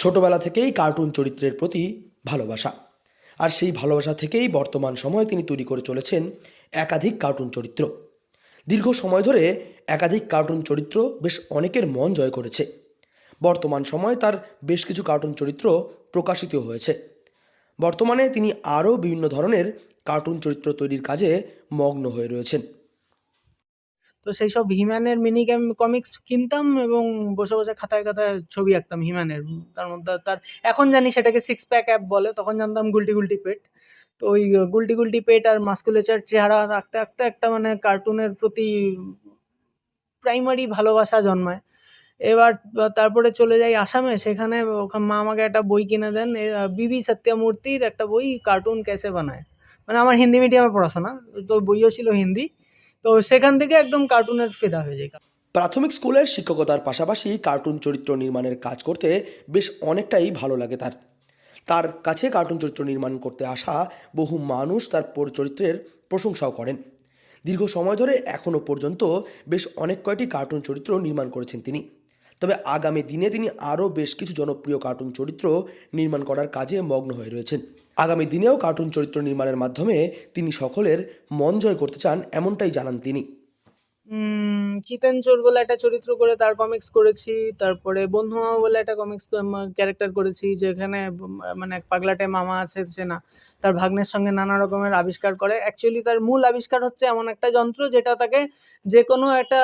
ছোটবেলা থেকেই কার্টুন চরিত্রের প্রতি ভালোবাসা, আর সেই ভালোবাসা থেকেই বর্তমান সময়ে তিনি তৈরি করে চলেছেন একাধিক কার্টুন চরিত্র। দীর্ঘ সময় ধরে একাধিক কার্টুন চরিত্র বেশ অনেকের মন জয় করেছে। বর্তমান সময়ে তার বেশ কিছু কার্টুন চরিত্র প্রকাশিত হয়েছে। বর্তমানে তিনি আরও বিভিন্ন ধরনের কার্টুন চরিত্র তৈরির কাজে মগ্ন হয়ে রয়েছেন। তো সেই সব হিম্যানের মিনি কমিক্স কিনতাম এবং বসে বসে খাতায় খাতায় ছবি আঁকতাম হিম্যানের। তার মধ্যে তার এখন জানি সেটাকে সিক্স প্যাক অ্যাপ বলে, তখন জানতাম গুলটি গুলটি পেট। তো ওই গুলটি গুলটি পেট আর মাস্কুলেচার চেহারা আঁকতে আঁকতে একটা মানে কার্টুনের প্রতি প্রাইমারি ভালোবাসা জন্মায়। এবার তারপরে চলে যাই আসামে, সেখানে মা আমাকে একটা বই কিনে দেন, বিবি সত্যমূর্তির একটা বই, কার্টুন কেসে বানায়। মানে আমার হিন্দি মিডিয়ামে পড়াশোনা, তো বইও ছিল হিন্দি। তো সেখান থেকে একদম কার্টুনের ফিদা হয়ে যাই। প্রাথমিক স্কুলের শিক্ষকতার পাশাপাশি কার্টুন চরিত্র নির্মাণের কাজ করতে বেশ অনেকটাই ভালো লাগে তার। তার কাছে কার্টুন চরিত্র নির্মাণ করতে আসা বহু মানুষ তার চরিত্রের প্রশংসাও করেন। দীর্ঘ সময় ধরে এখনও পর্যন্ত বেশ অনেক কয়টি কার্টুন চরিত্র নির্মাণ করেছেন তিনি। তবে আগামী দিনে তিনি আরও বেশ কিছু জনপ্রিয় কার্টুন চরিত্র নির্মাণ করার কাজে মগ্ন হয়ে রয়েছেন। আগামী দিনেও কার্টুন চরিত্র নির্মাণের মাধ্যমে তিনি সকলের মন জয় করতে চান, এমনটাই জানান তিনি। চিতেন চোর বলে একটা চরিত্র করে তার কমিক্স করেছি। তারপরে বন্ধু মামা বলে একটা কমিক্স ক্যারেক্টার করেছি, যেখানে মানে এক পাগলাটে মামা আছে, সে না তার ভাগ্নের সঙ্গে নানা রকমের আবিষ্কার করে। অ্যাকচুয়ালি তার মূল আবিষ্কার হচ্ছে এমন একটা যন্ত্র যেটা তাকে যে কোনো একটা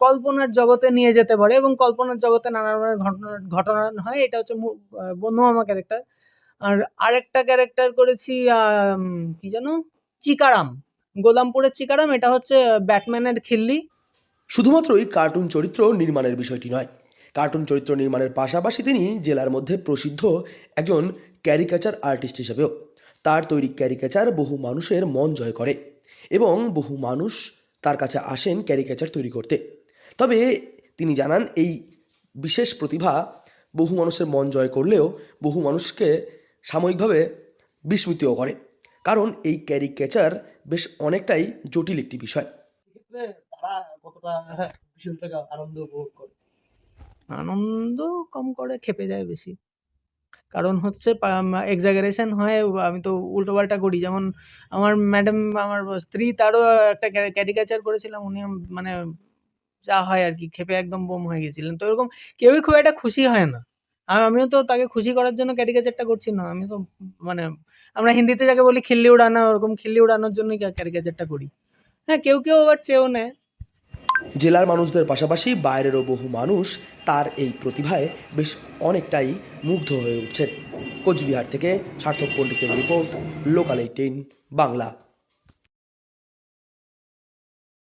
কল্পনার জগতে নিয়ে যেতে পারে, এবং কল্পনার জগতে নানা রকমের ঘটনা হয়। এটা হচ্ছে বন্ধু মামা ক্যারেক্টার। আর আরেকটা ক্যারেক্টার করেছি কি যেন, চিকারাম, গোলামপুরের চিকারাম। এটা হচ্ছে ব্যাটম্যানের খিল্লি। শুধুমাত্রই কার্টুন চরিত্র নির্মাণের বিষয়টি নয়, কার্টুন চরিত্র নির্মাণের পাশাপাশি তিনি জেলার মধ্যে প্রসিদ্ধ একজন ক্যারিকেচার আর্টিস্ট হিসেবেও। তার তৈরি ক্যারিকেচার বহু মানুষের মন জয় করে এবং বহু মানুষ তার কাছে আসেন ক্যারিকেচার তৈরি করতে। তবে তিনি জানান, এই বিশেষ প্রতিভা বহু মানুষের মন জয় করলেও বহু মানুষকে সাময়িকভাবে বিস্মিতও করে, কারণ এই ক্যারিকেচার বেশ অনেকটাই জটিল একটি বিষয়। তারা কতটা বিষয়টাকে আনন্দ উপভোগ করে, আনন্দ কম করে খেপে যায় বেশি। কারণ হচ্ছে এক্সাজারেশন হয়, আমি তো উল্টোপাল্টা করি। যেমন আমার ম্যাডাম, আমার স্ত্রী, তারও একটা ক্যারিকেচার করেছিলাম, উনি মানে যা হয় আর কি, খেপে একদম বোম হয়ে গেছিলেন। তো এরকম কেউই খুব একটা খুশি হয় না। আর আমিও তো তাকে খুশি করার জন্য ক্যারিকেচারটা করছি না, আমি তো মানে আমরা হিন্দিতে যাকে বলি খিল্লি উড়ানো, ওরকম খিল্লি উড়ানোর জন্যই ক্যারিকেচারটা করি। হ্যাঁ, কেউ কেউ আবার চেয়েও নেয়। জেলার মানুষদের পাশাপাশি বাইরেরও বহু মানুষ তার এই প্রতিভায় বেশ অনেকটাই মুগ্ধ হয়ে উঠছেন। কোচবিহার থেকে সার্থক পণ্ডিতের রিপোর্ট, লোকাল 18 বাংলা।